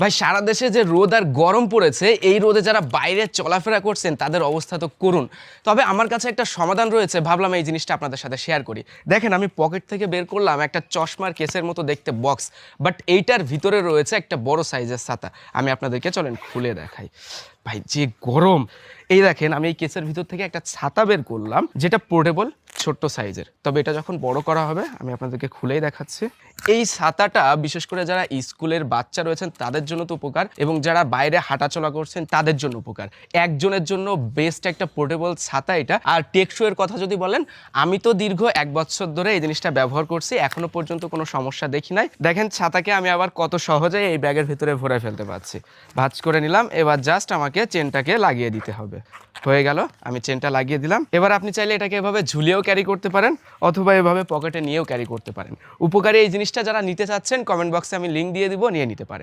ভাই সারা দেশে যে রোদ আর গরম পড়েছে, এই রোদে যারা বাইরে চলাফেরা করছেন তাদের অবস্থা তো করুন। তবে আমার কাছে একটা সমাধান রয়েছে, ভাবলাম এই জিনিসটা আপনাদের সাথে শেয়ার করি। দেখেন, আমি পকেট থেকে বের করলাম একটা চশমার কেসের মতো দেখতে বক্স, বাট এইটার ভিতরে রয়েছে একটা বড় সাইজের ছাতা। আমি আপনাদেরকে চলেন খুলে দেখাই। ভাই যে গরম! এই দেখেন, আমি এই কেসের ভিতর থেকে একটা ছাতা বের করলাম, যেটা পোর্টেবল, ছোট্ট সাইজের। তবে এটা যখন বড় করা হবে আমি আপনাদেরকে খুলেই দেখাচ্ছি। এই ছাতাটা বিশেষ করে যারা স্কুলের বাচ্চা রয়েছেন তাদের জন্য তো উপকার, এবং যারা বাইরে হাঁটাচলা করছেন তাদের জন্য উপকার। একজনের জন্য বেস্ট একটা পোর্টেবল ছাতা এটা। আর টেকসইয়ের কথা যদি বলেন, আমি তো দীর্ঘ 1 বছর ধরে এই জিনিসটা ব্যবহার করছি, এখনো পর্যন্ত কোনো সমস্যা দেখি নাই। দেখেন ছাতাকে আমি আবার কত সহজে এই ব্যাগের ভিতরে ভরে ফেলতে পারছি। ভাঁজ করে নিলাম, এবার জাস্ট আমাকে চেনটাকে লাগিয়ে দিতে হবে। হয়ে গেল, আমি চেনটা লাগিয়ে দিলাম। এবার আপনি চাইলে এটাকে এভাবে ঝুলিয়েও ক্যারি করতে পারেন, অথবা এভাবে পকেটে নিয়েও ক্যারি করতে পারেন। উপকারী এই জিনিসটা যারা নিতে চাচ্ছেন, কমেন্ট বক্সে আমি লিঙ্ক দিয়ে দিব, নিয়ে নিতে পারেন।